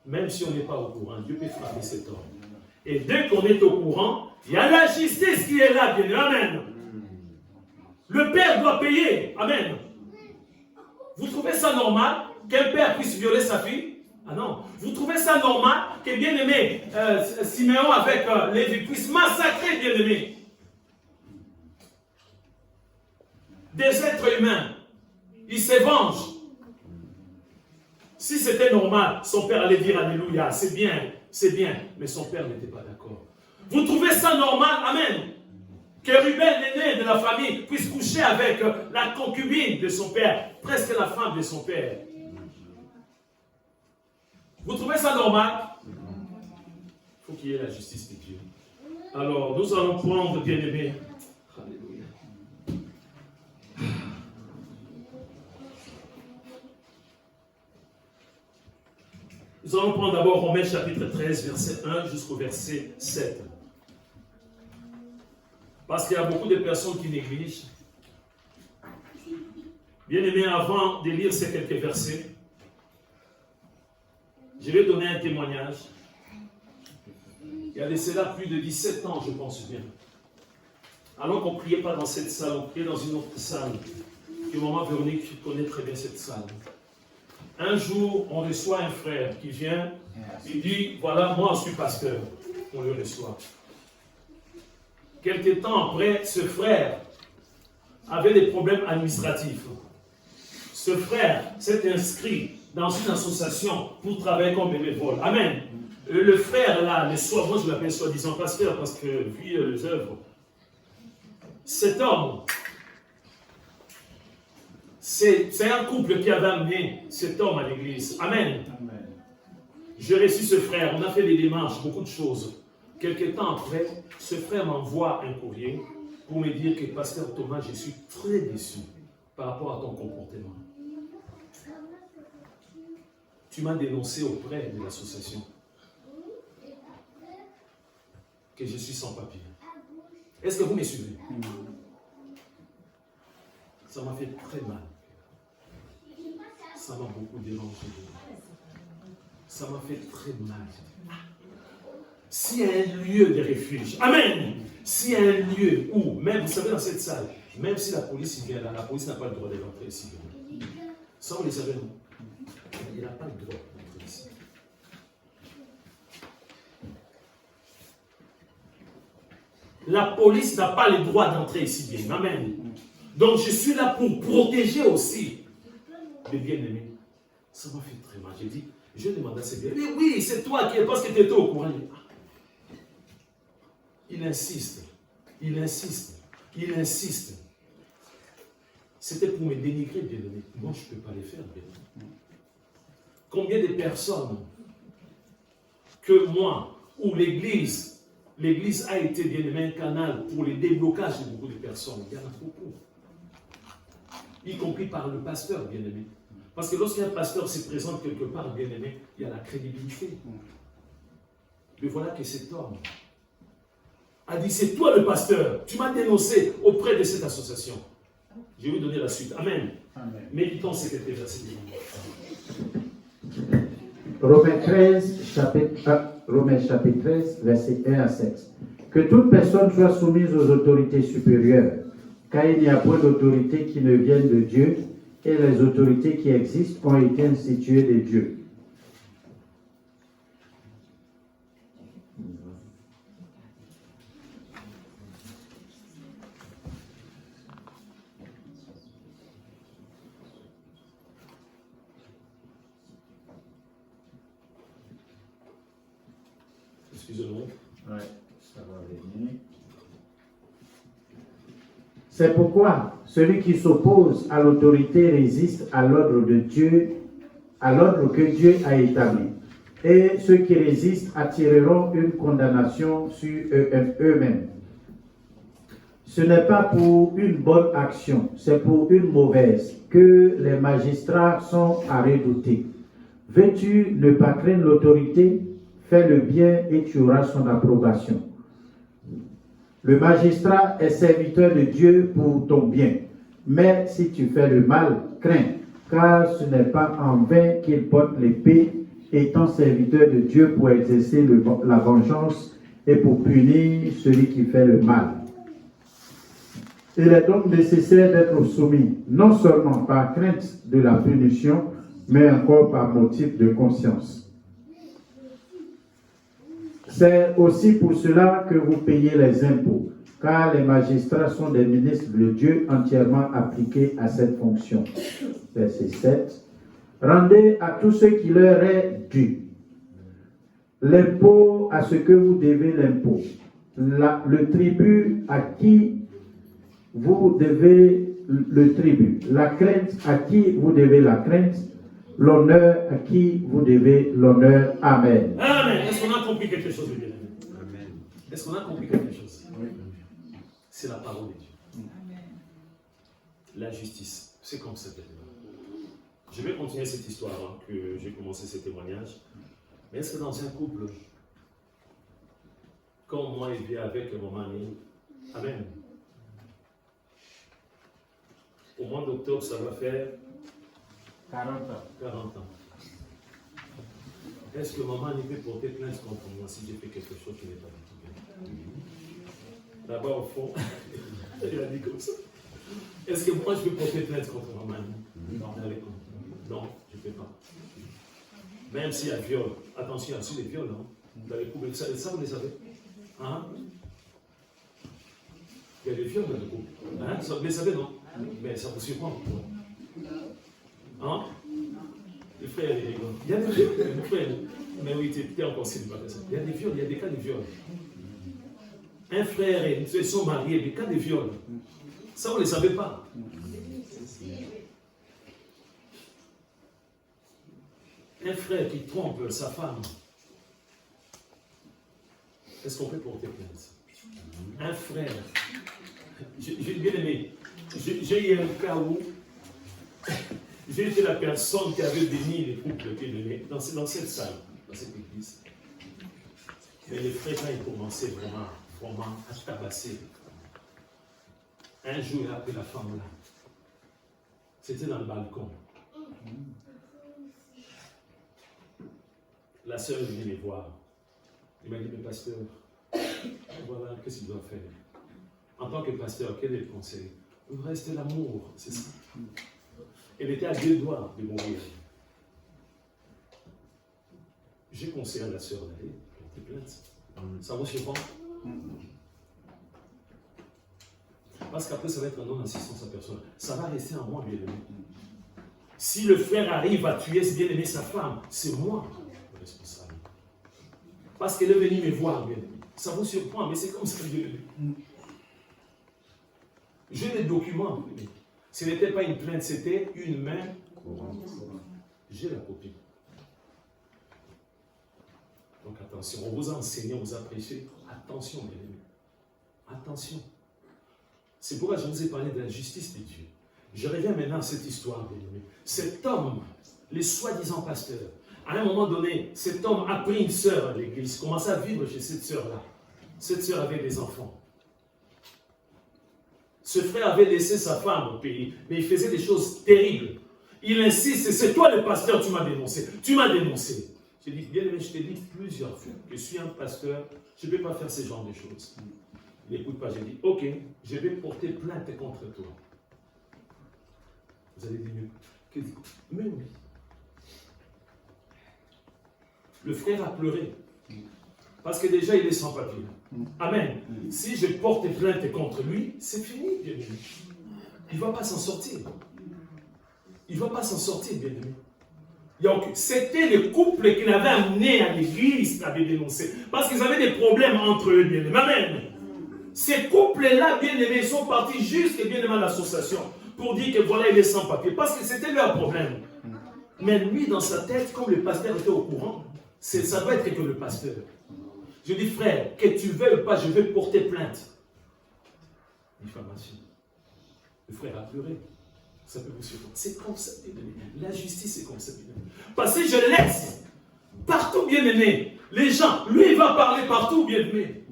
Même si on n'est pas au courant, Dieu peut frapper cet homme. Et dès qu'on est au courant, il y a la justice qui est là, bien aimé. Amen. Le père doit payer. Amen. Vous trouvez ça normal qu'un père puisse violer sa fille? Ah non. Vous trouvez ça normal que bien-aimé Siméon avec Lévi puisse massacrer bien-aimé des êtres humains? Il se venge. Si c'était normal, son père allait dire Alléluia, c'est bien, mais son père n'était pas d'accord. Vous trouvez ça normal? Amen. Que Ruben, l'aîné de la famille, puisse coucher avec la concubine de son père, presque la femme de son père. Vous trouvez ça normal? Il faut qu'il y ait la justice de Dieu. Alors, nous allons prendre, bien-aimé. Alléluia. Nous allons prendre d'abord Romains chapitre 13, verset 1 jusqu'au verset 7. Parce qu'il y a beaucoup de personnes qui négligent. Bien-aimé, avant de lire ces quelques versets, je vais donner un témoignage. Il y a de cela plus de 17 ans, je pense bien. Alors qu'on ne priait pas dans cette salle, on priait dans une autre salle. Et maman Véronique connaît très bien cette salle. Un jour, on reçoit un frère qui vient, il dit, voilà, moi je suis pasteur. On le reçoit. Quelque temps après, ce frère avait des problèmes administratifs. Ce frère s'est inscrit dans une association pour travailler comme bénévole. Amen. Le frère là, le soir, moi je l'appelle soi-disant pasteur parce que vu les œuvres, cet homme, c'est un couple qui avait amené cet homme à l'église. Amen. Amen. J'ai reçu ce frère, on a fait des démarches, beaucoup de choses. Quelque temps après, ce frère m'envoie un courrier pour me dire que pasteur Thomas, je suis très déçu par rapport à ton comportement. Tu m'as dénoncé auprès de l'association que je suis sans papier. Est-ce que vous me suivez? Ça m'a fait très mal. Ça m'a beaucoup dérangé. Ça m'a fait très mal. S'il y a un lieu de refuge, amen, s'il y a un lieu où, même, vous savez, dans cette salle, même si la police vient là, la police n'a pas le droit d'entrer ici. Ça, vous le savez, non? Il n'a pas le droit d'entrer ici. La police n'a pas le droit d'entrer ici, bien. Amen. Donc, je suis là pour protéger aussi les bien-aimés. Ça m'a fait très mal. J'ai dit, je demande à ces bien-aimés, oui, c'est toi qui es, parce que tu étais au courant. Il insiste, il insiste, il insiste. C'était pour me dénigrer, bien-aimé. Moi, je ne peux pas les faire, bien-aimé. Combien de personnes que moi, ou l'Église a été, bien-aimé, un canal pour le déblocage de beaucoup de personnes. Il y en a beaucoup. Y compris par le pasteur, bien-aimé. Parce que lorsqu'un pasteur se présente quelque part, bien-aimé, il y a la crédibilité. Mais voilà que cet homme a dit, c'est toi le pasteur, tu m'as dénoncé auprès de cette association. Je vais vous donner la suite. Amen. Amen. Méditons ces quelques versets. Romains chapitre 13, versets 1 à 7. Que toute personne soit soumise aux autorités supérieures, car il n'y a point d'autorité qui ne vienne de Dieu, et les autorités qui existent ont été instituées de Dieu. Excusez-moi. Ouais, ça va venir. C'est pourquoi celui qui s'oppose à l'autorité résiste à l'ordre de Dieu, à l'ordre que Dieu a établi. Et ceux qui résistent attireront une condamnation sur eux-mêmes. Ce n'est pas pour une bonne action, c'est pour une mauvaise que les magistrats sont à redouter. Veux-tu ne pas craindre l'autorité? Fais le bien et tu auras son approbation. Le magistrat est serviteur de Dieu pour ton bien. Mais si tu fais le mal, crains, car ce n'est pas en vain qu'il porte l'épée, étant serviteur de Dieu pour exercer la vengeance et pour punir celui qui fait le mal. Il est donc nécessaire d'être soumis, non seulement par crainte de la punition, mais encore par motif de conscience. C'est aussi pour cela que vous payez les impôts, car les magistrats sont des ministres de Dieu entièrement appliqués à cette fonction. Verset 7. Rendez à tous ceux qui leur est dû. L'impôt à ce que vous devez l'impôt. Le tribut à qui vous devez le tribut. La crainte à qui vous devez la crainte. L'honneur à qui vous devez l'honneur. Amen. Amen. Est-ce qu'on a compris quelque chose de bien? Amen. Est-ce qu'on a compris quelque chose? Oui. C'est la parole de Dieu. La justice. C'est comme ça. Je vais continuer cette histoire que j'ai commencé ce témoignage. Mais est-ce que dans un couple, comme moi et bien avec mon mari, amen. Au mois d'octobre, ça va faire 40 ans. 40 ans. Est-ce que maman ne peut porter plainte contre moi si j'ai fait quelque chose qui n'est pas du tout bien? Là-bas au fond, il a dit comme ça. Est-ce que moi je peux porter plainte contre maman? Non, non, je ne peux fais pas. Même s'il y a viol, attention, il y a aussi des viols, hein. Dans les couples, ça vous le savez? Hein? Il y a des viols dans les couples. Hein? Ça, vous le savez, non? Mais ça vous surprend. Hein? Les frères, il y a des viols, les frères. Mais oui, tu es encore célibataire. Il y a des viols, il y a des cas de viol. Un frère et une soeur sont mariés, des cas de viol. Ça, vous ne le savez pas. Un frère qui trompe sa femme, est-ce qu'on peut porter plainte? Un frère, j'ai bien aimé, j'ai eu un cas où j'ai été la personne qui avait béni les couples qui venaient dans cette salle, dans cette église. Mais les frères, quand ils commençaient vraiment à tabasser, un jour, il a appelé la femme là. C'était dans le balcon. La sœur est venue les voir. Il m'a dit, mais pasteur, voilà, qu'est-ce qu'il doit faire? En tant que pasteur, quel est le conseil? Il reste l'amour, c'est ça. Elle était à 2 doigts de mourir. J'ai conseillé à la sœur d'aller porter plainte. Ça vous surprend? Parce qu'après, ça va être un non-assistance à personne. Ça va rester en moi, bien-aimé. Si le frère arrive à tuer ce bien-aimé sa femme, c'est moi le responsable. Parce qu'elle est venue me voir, bien-aimé. Ça vous surprend, mais c'est comme ça, bien-aimé. J'ai des documents, bien-aimé. Ce n'était pas une plainte, c'était une main courante. J'ai la copie. Donc attention, on vous a enseigné, on vous a prêché. Attention, bien-aimé. Attention. C'est pourquoi je vous ai parlé de la justice de Dieu. Je reviens maintenant à cette histoire, bien-aimé. Cet homme, les soi-disant pasteurs, à un moment donné, cet homme a pris une sœur à l'église, commençait à vivre chez cette sœur-là. Cette sœur avait des enfants. Ce frère avait laissé sa femme au pays, mais il faisait des choses terribles. Il insiste, c'est toi le pasteur, tu m'as dénoncé. Tu m'as dénoncé. J'ai dit, bien aimé, je t'ai dit plusieurs fois que je suis un pasteur, je ne peux pas faire ce genre de choses. Il n'écoute pas, j'ai dit, ok, je vais porter plainte contre toi. Vous allez dire, mais oui. Le frère a pleuré. Parce que déjà, il est sans papier. Amen. Si je porte plainte contre lui, c'est fini, bien-aimé. Il ne va pas s'en sortir. Il ne va pas s'en sortir, bien-aimé. C'était le couple qui l'avait amené à l'église, qui avait dénoncé. Parce qu'ils avaient des problèmes entre eux, bien-aimé. Amen. Ces couples-là, bien-aimés, ils sont partis jusqu'à bien-aimé à l'association pour dire que voilà, il est sans papier. Parce que c'était leur problème. Mais lui, dans sa tête, comme le pasteur était au courant, ça doit être que le pasteur. Je dis, frère, que tu veuilles ou pas, je vais porter plainte. Diffamation. Le frère a pleuré. Ça peut vous surprendre. C'est comme ça, bien-aimé. La justice, c'est comme ça, bien-aimé. Parce que je laisse partout, bien-aimé. Les gens, lui, il va parler partout, bien-aimé.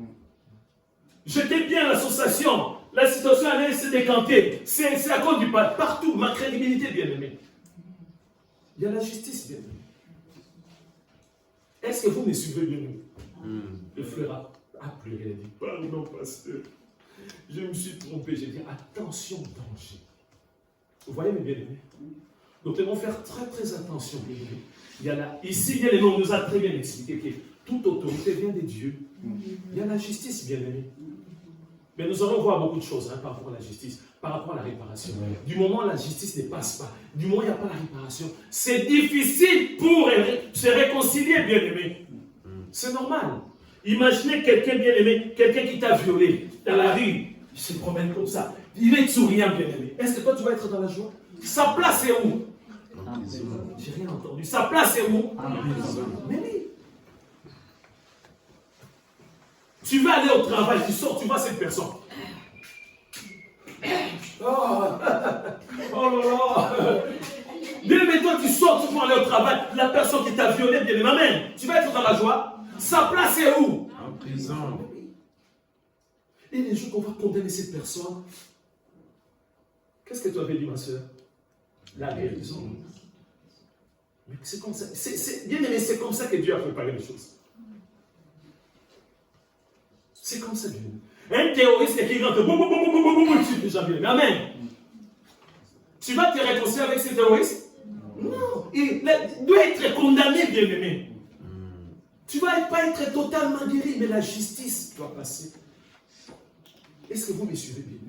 J'étais bien à l'association. La situation allait se décanter. C'est à cause du pas. Partout, ma crédibilité, bien-aimé. Il y a la justice, bien-aimé. Est-ce que vous me suivez, bien-aimé? Le frère a pleuré, il a dit, pardon, pasteur, je me suis trompé. J'ai dit, attention, danger. Vous voyez, mes bien-aimés? Donc, nous devons faire très, très attention, bien-aimés. Ici, bien-aimés, on nous a très bien expliqué que toute autorité vient de Dieu. Il y a la justice, bien-aimés. Mais nous allons voir beaucoup de choses par rapport à la justice, par rapport à la réparation. Du moment où la justice ne passe pas, du moment où il n'y a pas la réparation, c'est difficile pour se réconcilier, bien-aimés. C'est normal. Imaginez quelqu'un bien-aimé, quelqu'un qui t'a violé dans la rue, il se promène comme ça, il est souriant, bien-aimé. Est-ce que toi tu vas être dans la joie? Sa place est où? J'ai rien entendu. Sa place est où? Mais oui. Tu vas aller au travail, tu sors, tu vois cette personne. Oh là là. Bien-aimé, toi tu sors, tu vas aller au travail, la personne qui t'a violé, bien-aimé, amen. Tu vas être dans la joie. Sa place est où? En prison. Et les jours qu'on va condamner cette personne, qu'est-ce que tu avais dit, ma soeur? La guérison. Mais c'est comme ça. Bien aimé, c'est comme ça que Dieu a préparé les choses. C'est comme ça, bien aimé. Un terroriste qui rentre, tu ne peux jamais. Amen. Tu vas te réconcilier avec ces terroristes? Non, il doit être condamné, bien-aimé. Tu ne vas pas être totalement guéri, mais la justice doit passer. Est-ce que vous me suivez bien?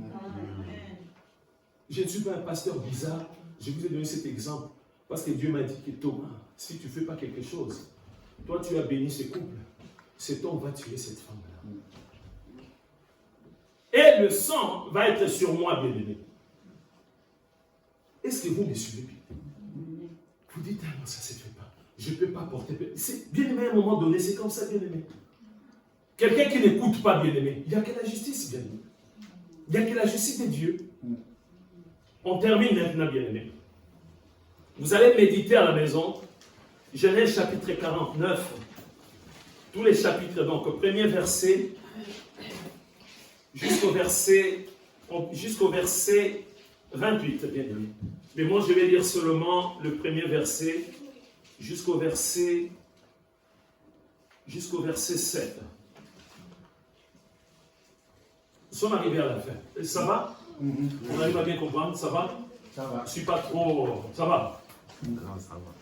Je ne suis pas un pasteur bizarre. Je vous ai donné cet exemple parce que Dieu m'a dit que Thomas, si tu ne fais pas quelque chose, toi tu as béni ce couple, cet homme va tuer cette femme-là. Et le sang va être sur moi, bien-aimé. Est-ce que vous me suivez bien? Vous dites, ah non, ça ne se fait pas. Je ne peux pas porter. Bien-aimé, à un moment donné, c'est comme ça, bien-aimé. Quelqu'un qui n'écoute pas, bien-aimé, il n'y a que la justice, bien-aimé. Il n'y a que la justice de Dieu. On termine maintenant, bien-aimé. Vous allez méditer à la maison. Genèse chapitre 49. Tous les chapitres, donc, au premier verset jusqu'au verset 28, bien-aimé. Mais moi, je vais lire seulement le premier verset jusqu'au verset 7. Nous sommes arrivés à la fin. Ça va? On arrive à bien comprendre? Ça va? Ça va. Je ne suis pas trop... Ça va? Non, ça va.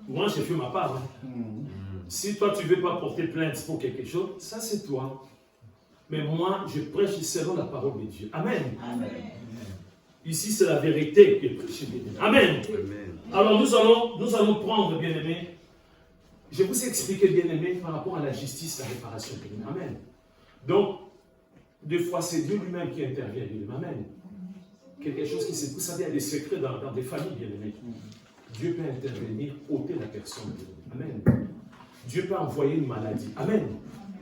Moi, j'ai fait ma part. Si toi, tu ne veux pas porter plainte pour quelque chose, ça, c'est toi. Mais moi, je prêche selon la parole de Dieu. Amen. Amen. Ici, c'est la vérité qui est prêchée. Amen. Amen. Alors, nous allons prendre, bien-aimé. Je vous ai expliqué, bien-aimé, par rapport à la justice, la réparation. Amen. Donc, des fois, c'est Dieu lui-même qui intervient. Amen. Quelque chose qui se... Vous savez, il y a des secrets dans des familles, bien-aimés. Dieu peut intervenir, ôter la personne. Amen. Dieu peut envoyer une maladie. Amen.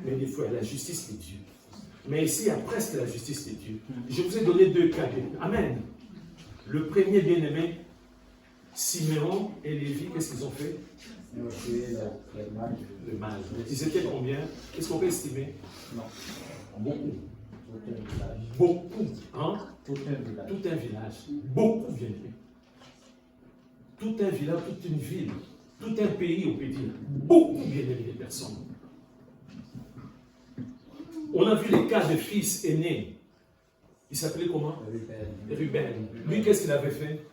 Mais des fois, il y a la justice de Dieu. Mais ici, il y a presque la justice de Dieu. Je vous ai donné 2 cas. Amen. Le premier, bien-aimé, Siméon et Lévi, qu'est-ce qu'ils ont fait? Le mal. Ils étaient combien? Qu'est-ce qu'on peut estimer? Non. Beaucoup. Tout un village. Beaucoup. Hein? Tout un village. Tout un village. Beaucoup, bien-aimé. Tout un village, toute une ville, tout un pays, on peut dire. Beaucoup, bien-aimé, de personnes. On a vu les cas de fils aînés. Il s'appelait comment? Ruben. Lui, qu'est-ce qu'il avait fait?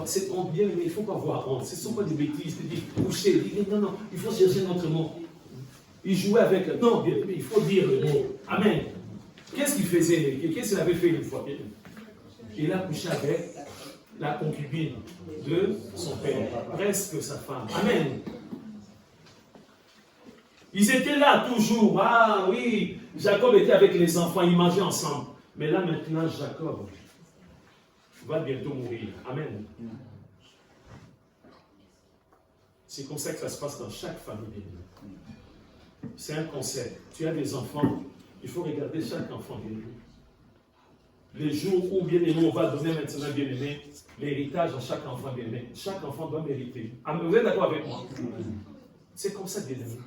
C'est bien, mais il ne faut pas voir honte. Ce ne sont pas des bêtises. Il dit, coucher. Il dit, non, il faut chercher notre mot. Il jouait avec. Non, il faut dire le mot. Amen. Qu'est-ce qu'il faisait? Qu'est-ce qu'il avait fait une fois? Il a couché avec la concubine de son père, presque sa femme. Amen. Ils étaient là toujours. Ah oui, Jacob était avec les enfants, ils mangeaient ensemble. Mais là maintenant, Jacob va bientôt mourir. Amen. C'est comme ça que ça se passe dans chaque famille. C'est un conseil. Tu as des enfants, il faut regarder chaque enfant bien-aimé. Les jours où bien-aimé, on va donner maintenant bien-aimé l'héritage à chaque enfant bien-aimé. Chaque enfant doit mériter. Vous êtes d'accord avec moi? C'est comme ça, bien-aimé.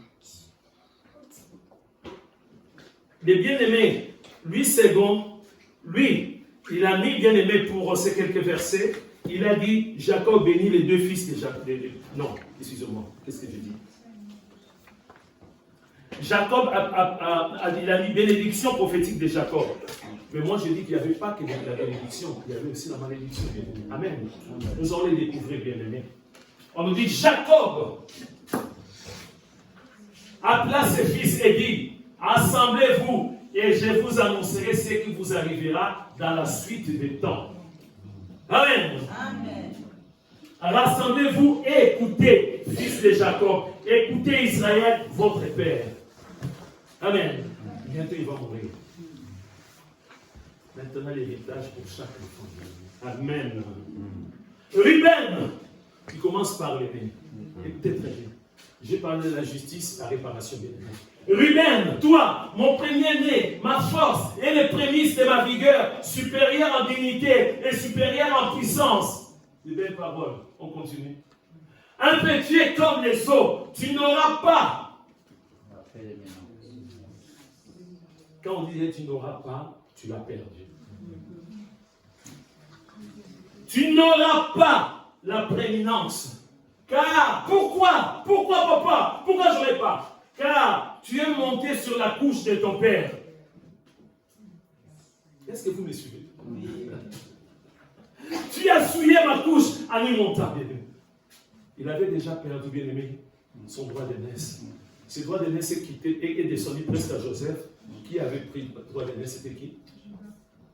Les bien-aimés, lui second, lui, il a mis bien-aimé pour ces quelques versets. Il a dit, Jacob bénit les 2 fils de Jacob. Non, excusez-moi, qu'est-ce que j'ai dit? Jacob il a mis bénédiction prophétique de Jacob. Mais moi je dis qu'il n'y avait pas que la bénédiction, il y avait aussi la malédiction, bien-aimé. Amen. Nous allons les découvrir, bien-aimés. On nous dit, Jacob appela ses fils et dit, assemblez-vous et je vous annoncerai ce qui vous arrivera dans la suite des temps. Amen. Amen. Rassemblez-vous et écoutez, fils de Jacob, écoutez Israël, votre père. Amen. Bientôt il va mourir. Maintenant l'héritage pour chaque enfant. Amen. Ruben, il commence par l'aimer. Écoutez très bien. J'ai parlé de la justice, la réparation bien aimée. Ruben, toi, mon premier-né, ma force et les prémices de ma vigueur, supérieure en dignité et supérieure en puissance. De belles paroles, on continue. Impétueux comme les eaux, tu n'auras pas. Quand on disait tu n'auras pas, tu l'as perdu. Tu n'auras pas la prééminence. Car, pourquoi? Pourquoi, papa? Pourquoi je n'aurai pas? Car tu es monté sur la couche de ton père. Est-ce que vous me suivez? Oui. Tu as souillé ma couche. Allez, mon temps, bien-aimé. Il avait déjà perdu, bien-aimé, son droit d'aînesse. Ce droit d'aînesse est descendu presque à Joseph. Qui avait pris le droit d'aînesse? C'était qui?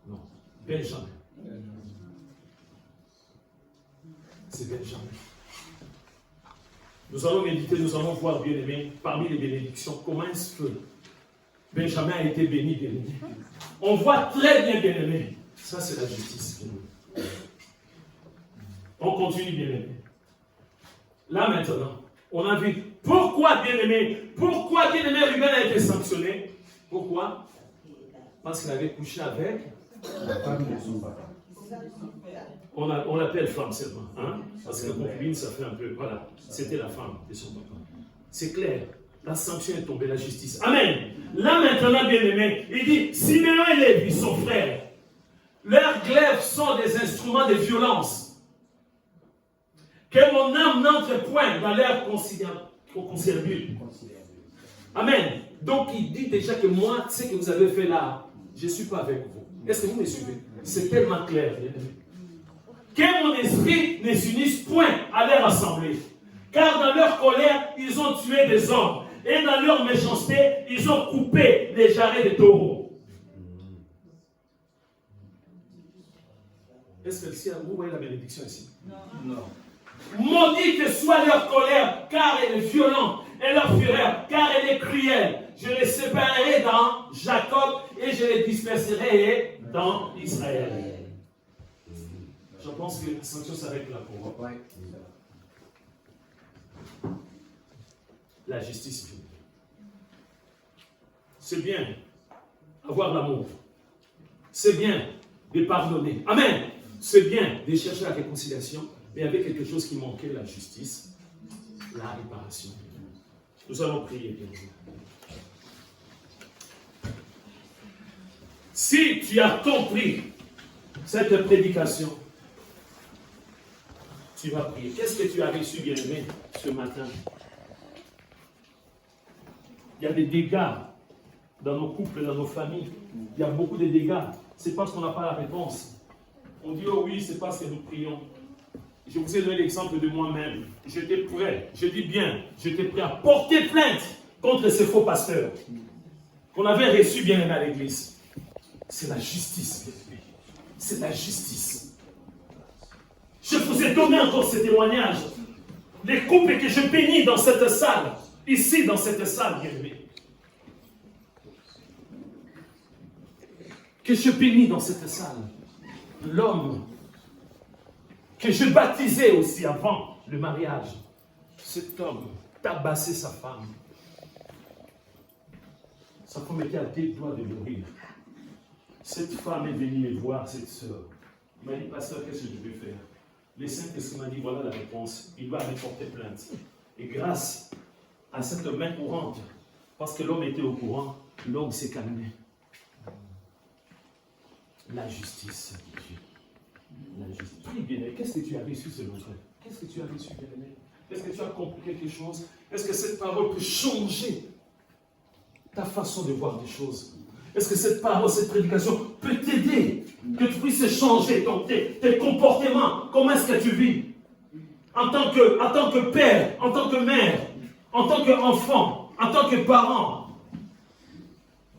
Non, Benjamin. C'est Benjamin. Nous allons méditer, nous allons voir, bien-aimé, parmi les bénédictions, comment est-ce que Benjamin a été béni, bien-aimé. On voit très bien, bien-aimé. Ça, c'est la justice, bien-aimé. On continue, bien-aimé. Là, maintenant, on a vu pourquoi, bien-aimé, Ruben a été sanctionné. Pourquoi? Parce qu'il avait couché avec La femme de son papa. on l'appelle femme seulement, hein? Parce que la concubine, ça fait un peu, voilà, c'était la femme de son papa. C'est clair, la sanction est tombée, la justice. Amen. Là maintenant, bien-aimé, il dit, Siméon et Lévi, son frère, leurs glaives sont des instruments de violence. Que mon âme n'entre point dans leur conciliabule. Amen. Donc il dit déjà que moi, ce que vous avez fait là, je ne suis pas avec vous. Est-ce que vous me suivez? C'est tellement clair, bien-aimé. Que mon esprit ne s'unisse point à leur assemblée. Car dans leur colère, ils ont tué des hommes. Et dans leur méchanceté, ils ont coupé les jarrets des taureaux. Est-ce que vous voyez la bénédiction ici? Non. Maudite soit leur colère, car elle est violente, et leur fureur, car elle est cruelle. Je les séparerai dans Jacob et je les disperserai dans Israël. Je pense que la sanction s'arrête là pour moi. La justice. C'est bien avoir l'amour. C'est bien de pardonner. Amen. C'est bien de chercher la réconciliation, mais avec quelque chose qui manquait, la justice, la réparation. Nous allons prier, bien sûr. Si tu as compris cette prédication, tu vas prier. Qu'est-ce que tu as reçu, bien-aimé, ce matin? Il y a des dégâts dans nos couples, dans nos familles. Il y a beaucoup de dégâts. C'est parce qu'on n'a pas la réponse. On dit, oh oui, c'est parce que nous prions. Je vous ai donné l'exemple de moi-même. J'étais prêt, je dis bien, j'étais prêt à porter plainte contre ces faux pasteurs qu'on avait reçus bien à l'église. C'est la justice. C'est la justice. Je vous ai donné encore ce témoignage. Les couples que je bénis dans cette salle, ici dans cette salle, bien aimé. Que je bénis dans cette salle. L'homme que je baptisais aussi avant le mariage. Cet homme tabassait sa femme. Sa femme était à deux doigts de mourir. Cette femme est venue me voir, cette sœur. Il m'a dit, pasteur, qu'est-ce que je vais faire? Les saints, qu'est-ce qu'il m'a dit? Voilà la réponse. Il va aller porter plainte. Et grâce à cette main courante, parce que l'homme était au courant, l'homme s'est calmé. La justice. La justice. Prie, bien-aimé, qu'est-ce que tu as reçu selon toi? Qu'est-ce que tu as reçu, bien-aimé? Est-ce que tu as compris quelque chose? Est-ce que cette parole peut changer ta façon de voir des choses? Est-ce que cette parole, cette prédication peut t'aider, que tu puisses changer tes comportements? Comment est-ce que tu vis? En tant que père, en tant que mère, en tant qu'enfant, en tant que parent.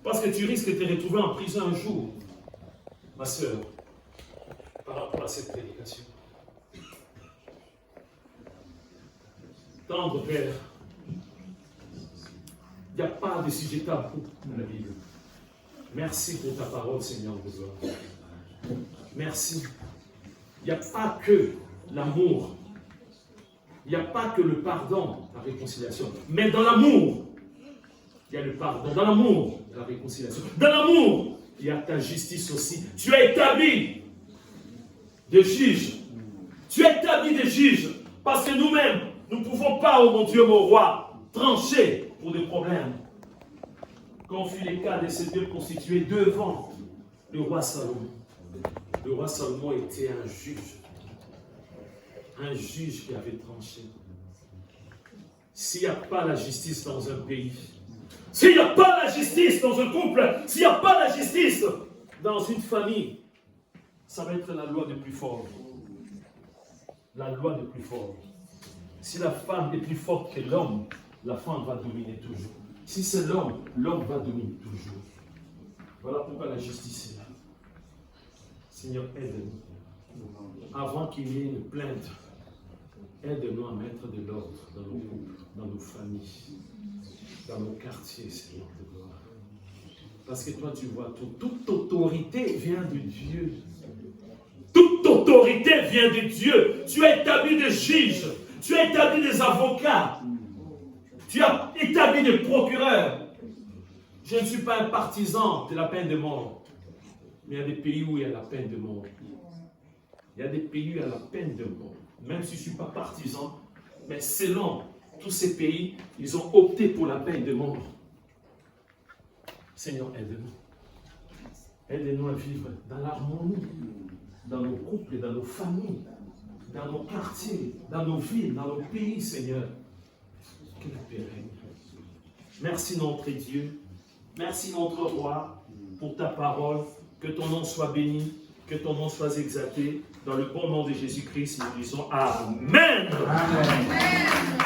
Parce que tu risques de te retrouver en prison un jour, ma soeur, par rapport à cette prédication. Tendre Père, il n'y a pas de sujet tabou dans la Bible. Merci pour ta parole, Seigneur de gloire. Merci. Il n'y a pas que l'amour. Il n'y a pas que le pardon, la réconciliation. Mais dans l'amour, il y a le pardon. Dans l'amour, la réconciliation. Dans l'amour, il y a ta justice aussi. Tu as établi des juges. Tu as établi des juges. Parce que nous-mêmes, nous ne pouvons pas, oh mon Dieu, mon roi, trancher pour des problèmes. Quand fut les cas de ces deux prostituées devant le roi Salomon. Le roi Salomon était un juge. Un juge qui avait tranché. S'il n'y a pas la justice dans un pays, s'il n'y a pas la justice dans un couple, s'il n'y a pas la justice dans une famille, Ça va être la loi des plus forts. La loi des plus forts. Si la femme est plus forte que l'homme, la femme va dominer toujours. Si c'est l'homme, l'homme va dominer toujours. Voilà pourquoi la justice est là. Seigneur, aide-nous. Avant qu'il y ait une plainte, aide-nous à mettre de l'ordre dans nos couples, dans nos familles, dans nos quartiers, Seigneur de gloire. Parce que toi, tu vois tout. Toute autorité vient de Dieu. Toute autorité vient de Dieu. Tu as établi des juges. Tu as établi des avocats. Tu as établi des procureurs. Je ne suis pas un partisan de la peine de mort. Mais il y a des pays où il y a la peine de mort. Il y a des pays où il y a la peine de mort. Même si je ne suis pas partisan, mais selon tous ces pays, ils ont opté pour la peine de mort. Seigneur, aide-nous. Aide-nous à vivre dans l'harmonie, dans nos couples, dans nos familles, dans nos quartiers, dans nos villes, dans nos pays, Seigneur. Que la paix règne. Merci notre Dieu. Merci notre Roi pour ta parole. Que ton nom soit béni, que ton nom soit exalté. Dans le bon nom de Jésus-Christ, nous disons Amen. Amen.